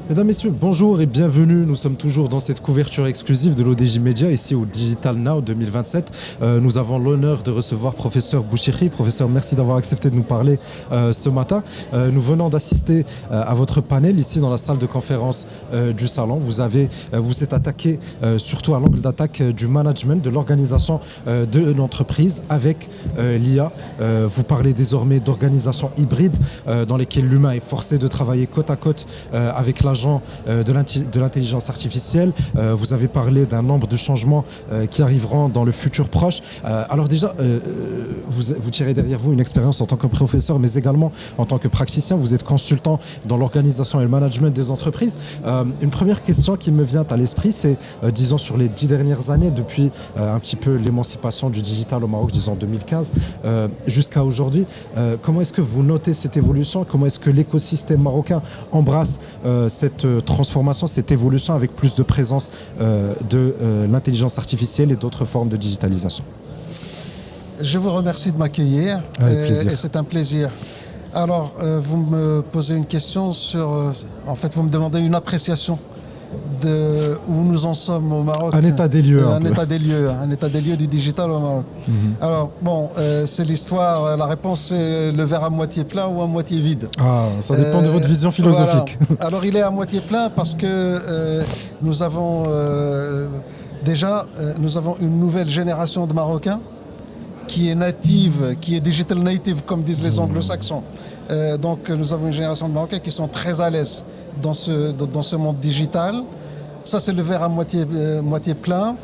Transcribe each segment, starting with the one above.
Mesdames, Messieurs, bonjour et bienvenue. Nous sommes toujours dans cette couverture exclusive de l'ODJ Media, ici au Digital Now 2027. Nous avons l'honneur de recevoir professeur Bouchiri. Professeur, merci d'avoir accepté de nous parler ce matin. Nous venons d'assister à votre panel ici dans la salle de conférence du Salon. Vous êtes attaqué surtout à l'angle d'attaque du management, de l'organisation de l'entreprise avec l'IA. Vous parlez désormais d'organisations hybrides dans lesquelles l'humain est forcé de travailler côte à côte avec l'agent de l'intelligence artificielle. Vous avez parlé d'un nombre de changements qui arriveront dans le futur proche. Alors déjà, vous tirez derrière vous une expérience en tant que professeur, mais également en tant que praticien. Vous êtes consultant dans l'organisation et le management des entreprises. Une première question qui me vient à l'esprit, c'est, disons, sur les 10 dernières années, depuis un petit peu l'émancipation du digital au Maroc, disons 2015, jusqu'à aujourd'hui, comment est-ce que vous notez cette évolution? Comment est-ce que l'écosystème marocain embrasse cette transformation, cette évolution avec plus de présence de l'intelligence artificielle et d'autres formes de digitalisation? Je vous remercie de m'accueillir et c'est un plaisir. Alors, vous me posez une question sur... en fait, vous me demandez une appréciation de où nous en sommes au Maroc. Un état des lieux. Un état des lieux du digital au Maroc. Alors, bon, c'est l'histoire. La réponse, c'est le verre à moitié plein ou à moitié vide. Ah, ça dépend de votre vision philosophique. Voilà. Alors, il est à moitié plein parce que nous avons nous avons une nouvelle génération de Marocains qui est native, qui est digital native, comme disent les anglo-saxons. Donc nous avons une génération de Marocains qui sont très à l'aise dans ce monde digital. Ça, c'est le verre à moitié plein.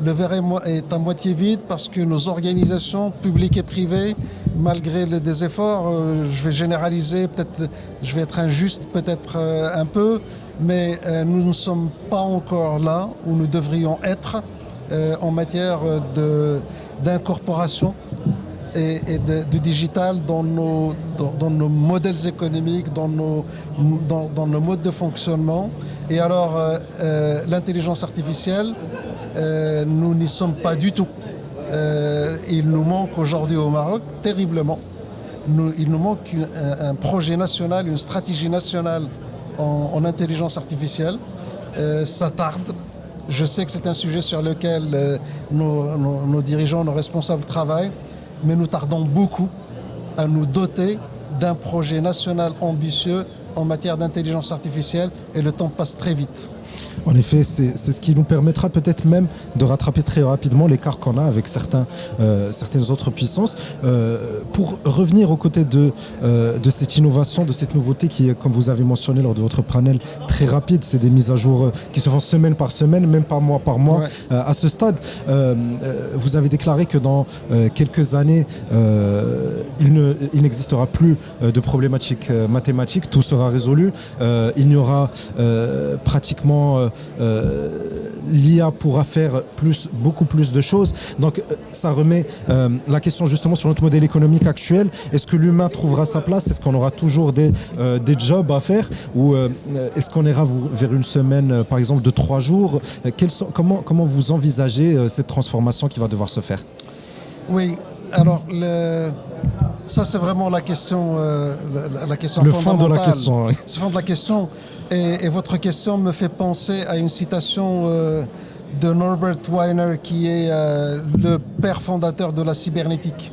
Le verre est à moitié vide parce que nos organisations publiques et privées, malgré des efforts, je vais généraliser, peut-être je vais être injuste peut-être un peu, mais nous ne sommes pas encore là où nous devrions être en matière d'incorporation et du digital dans nos modèles économiques, dans nos modes de fonctionnement. Et alors, l'intelligence artificielle, nous n'y sommes pas du tout. Il nous manque aujourd'hui au Maroc, terriblement, il nous manque un projet national, une stratégie nationale en intelligence artificielle. Ça tarde. Je sais que c'est un sujet sur lequel nos dirigeants, nos responsables travaillent, mais nous tardons beaucoup à nous doter d'un projet national ambitieux en matière d'intelligence artificielle et le temps passe très vite. En effet, c'est ce qui nous permettra peut-être même de rattraper très rapidement l'écart qu'on a avec certaines autres puissances. Pour revenir aux côtés de cette innovation, de cette nouveauté qui est, comme vous avez mentionné lors de votre panel, très rapide. C'est des mises à jour qui se font semaine par semaine, même pas mois par mois. Ouais. À ce stade, vous avez déclaré que dans quelques années, il n'existera plus de problématiques mathématiques. Tout sera résolu. Il n'y aura pratiquement... l'IA pourra faire beaucoup plus de choses. Donc ça remet la question justement sur notre modèle économique actuel. Est-ce que l'humain trouvera sa place? Est-ce qu'on aura toujours des jobs à faire? Ou est-ce qu'on ira vers une semaine, par exemple, de 3 jours? Comment vous envisagez cette transformation qui va devoir se faire? Oui, alors ça c'est vraiment la question, la question le fondamentale. Fond de la question. Oui. Le fond de la question. Et votre question me fait penser à une citation de Norbert Wiener, qui est le père fondateur de la cybernétique.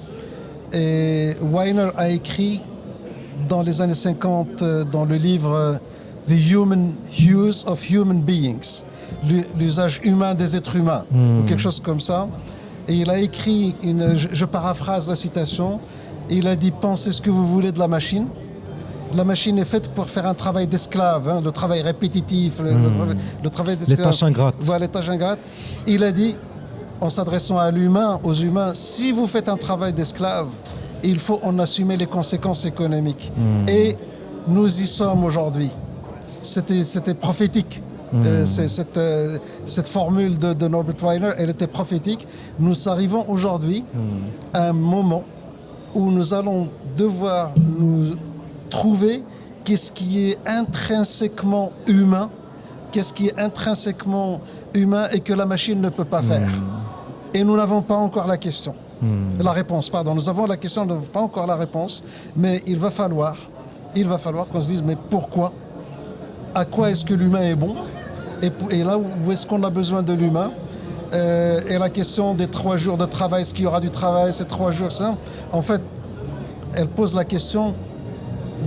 Et Wiener a écrit dans les années 50, dans le livre The Human Use of Human Beings, l'usage humain des êtres humains, ou quelque chose comme ça. Et il a écrit, je paraphrase la citation, il a dit « Pensez ce que vous voulez de la machine. La machine est faite pour faire un travail d'esclave, le travail répétitif, le travail d'esclave. » Les tâches ingrates. Voilà, les tâches ingrates. Il a dit, en s'adressant à l'humain, aux humains, si vous faites un travail d'esclave, il faut en assumer les conséquences économiques. Et nous y sommes aujourd'hui. C'était prophétique. Cette formule de Norbert Wiener, elle était prophétique. Nous arrivons aujourd'hui à un moment où nous allons devoir nous trouver qu'est-ce qui est intrinsèquement humain, et que la machine ne peut pas faire. Et nous n'avons pas encore la question. La réponse, pardon. Nous avons la question, nous n'avons pas encore la réponse, mais il va falloir qu'on se dise, mais pourquoi à quoi est-ce que l'humain est bon et là où est-ce qu'on a besoin de l'humain. Et la question des 3 jours de travail, est-ce qu'il y aura du travail, ces 3 jours, ça, en fait, elle pose la question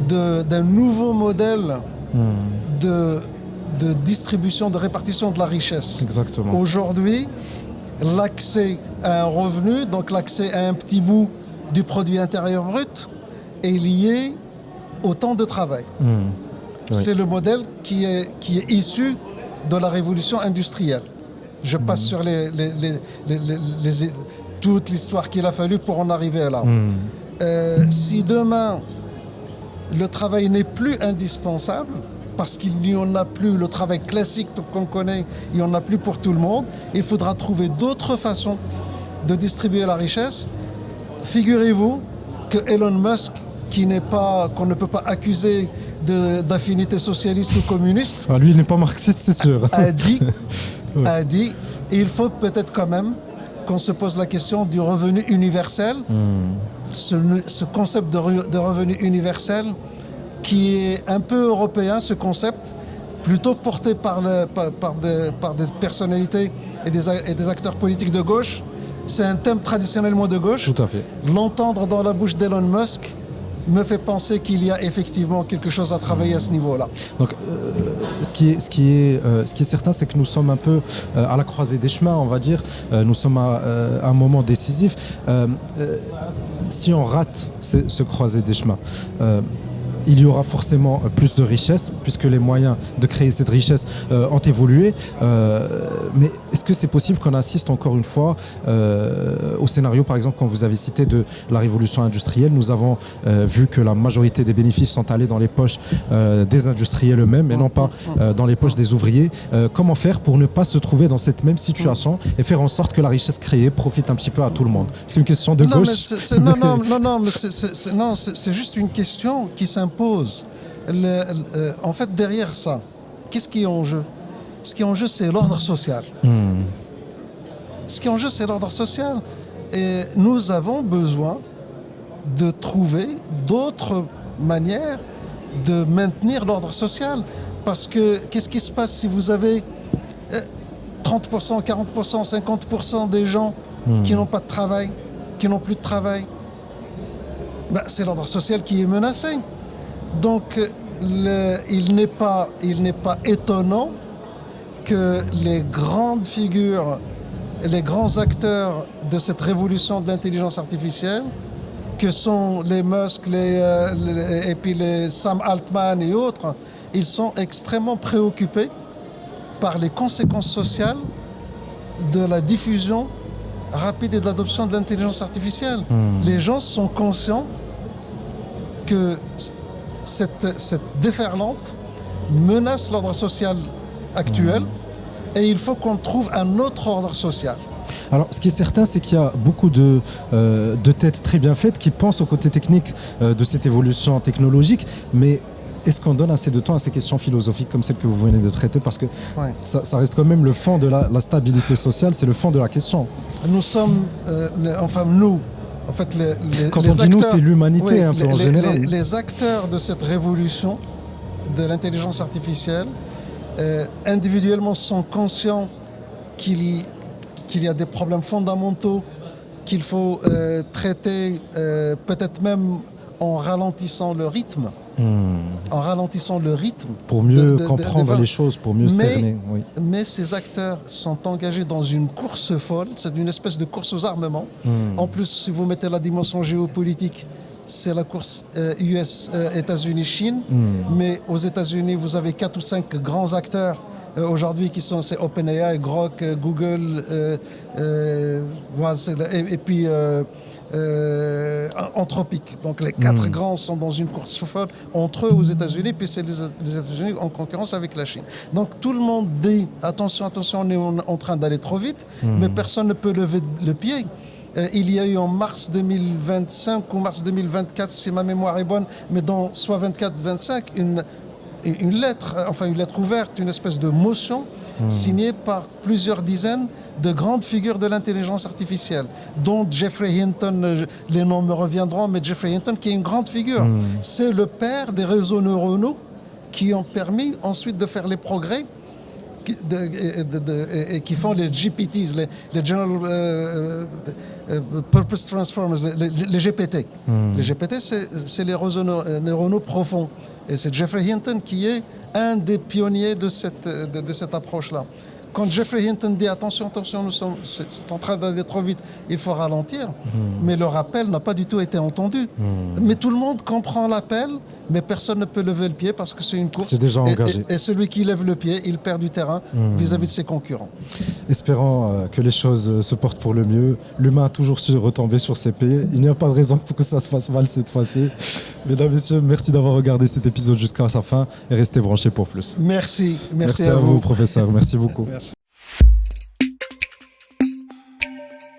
d'un nouveau modèle de distribution, de répartition de la richesse. Exactement. Aujourd'hui, l'accès à un revenu, donc l'accès à un petit bout du produit intérieur brut, est lié au temps de travail. Oui. C'est le modèle qui est issu de la révolution industrielle. Je passe sur toute l'histoire qu'il a fallu pour en arriver là. Si demain, le travail n'est plus indispensable, parce qu'il n'y en a plus, le travail classique qu'on connaît, il n'y en a plus pour tout le monde, il faudra trouver d'autres façons de distribuer la richesse. Figurez-vous que Elon Musk, qu'on ne peut pas accuser d'affinité socialiste ou communiste, Lui, il n'est pas marxiste, c'est sûr. a dit, il faut peut-être quand même qu'on se pose la question du revenu universel, ce concept de revenu universel qui est un peu européen, ce concept, plutôt porté par des personnalités et des acteurs politiques de gauche. C'est un thème traditionnellement de gauche. Tout à fait. L'entendre dans la bouche d'Elon Musk me fait penser qu'il y a effectivement quelque chose à travailler à ce niveau-là. Donc, ce qui est certain, c'est que nous sommes un peu à la croisée des chemins, on va dire. Nous sommes à un moment décisif. Si on rate ce croisée des chemins, il y aura forcément plus de richesse, puisque les moyens de créer cette richesse ont évolué. Mais est-ce que c'est possible qu'on assiste encore une fois au scénario, par exemple, quand vous avez cité de la révolution industrielle, nous avons vu que la majorité des bénéfices sont allés dans les poches des industriels eux-mêmes et non pas dans les poches des ouvriers. Comment faire pour ne pas se trouver dans cette même situation et faire en sorte que la richesse créée profite un petit peu à tout le monde? C'est une question de gauche. C'est juste une question qui s'impose. En fait, derrière ça, qu'est-ce qui est en jeu? Ce qui est en jeu, c'est l'ordre social. Ce qui est en jeu, c'est l'ordre social. Et nous avons besoin de trouver d'autres manières de maintenir l'ordre social. Parce que qu'est-ce qui se passe si vous avez 30%, 40%, 50% des gens qui n'ont pas de travail, qui n'ont plus de travail? C'est l'ordre social qui est menacé. Donc, il n'est pas étonnant que les grandes figures, les grands acteurs de cette révolution de l'intelligence artificielle, que sont les Musk, et puis les Sam Altman et autres, ils sont extrêmement préoccupés par les conséquences sociales de la diffusion rapide et de l'adoption de l'intelligence artificielle. Les gens sont conscients que cette déferlante menace l'ordre social actuel et il faut qu'on trouve un autre ordre social. Alors, ce qui est certain, c'est qu'il y a beaucoup de têtes très bien faites qui pensent au côté technique de cette évolution technologique, mais est-ce qu'on donne assez de temps à ces questions philosophiques comme celles que vous venez de traiter? Parce que ça reste quand même le fond de la stabilité sociale, c'est le fond de la question. Nous sommes, en fait, quand les on dit acteurs, nous, c'est l'humanité un peu en général. Les acteurs de cette révolution de l'intelligence artificielle, individuellement, sont conscients qu'il y a des problèmes fondamentaux qu'il faut traiter, peut-être même en ralentissant le rythme. En ralentissant le rythme. Pour mieux comprendre les choses, pour mieux cerner. Oui. Mais ces acteurs sont engagés dans une course folle, c'est une espèce de course aux armements. En plus, si vous mettez la dimension géopolitique, c'est la course États-Unis-Chine. Mais aux États-Unis, vous avez 4 ou 5 grands acteurs aujourd'hui qui sont OpenAI, Grok, Google, et puis Anthropic. Donc les 4 grands sont dans une course folle entre eux aux États-Unis, puis c'est les États-Unis en concurrence avec la Chine. Donc tout le monde dit attention, on est en train d'aller trop vite, mais personne ne peut lever le pied. Il y a eu en mars 2025 ou mars 2024, si ma mémoire est bonne, mais dans soit 24-25, une lettre ouverte, une espèce de motion signée par plusieurs dizaines de grandes figures de l'intelligence artificielle, dont Jeffrey Hinton, les noms me reviendront, mais Jeffrey Hinton qui est une grande figure. C'est le père des réseaux neuronaux qui ont permis ensuite de faire les progrès et qui font les GPTs, les General Purpose Transformers, les GPT. Les GPT, c'est les réseaux neuronaux profonds. Et c'est Geoffrey Hinton qui est un des pionniers de cette approche-là. Quand Geoffrey Hinton dit attention, c'est en train d'aller trop vite, il faut ralentir, mais leur appel n'a pas du tout été entendu. Mais tout le monde comprend l'appel, mais personne ne peut lever le pied parce que c'est une course. C'est déjà engagé. Et celui qui lève le pied, il perd du terrain vis-à-vis de ses concurrents. Espérant que les choses se portent pour le mieux. L'humain a toujours su retomber sur ses pieds. Il n'y a pas de raison pour que ça se passe mal cette fois-ci. Mesdames, Messieurs, merci d'avoir regardé cet épisode jusqu'à sa fin et restez branchés pour plus. Merci à vous, professeur. Merci beaucoup. Merci.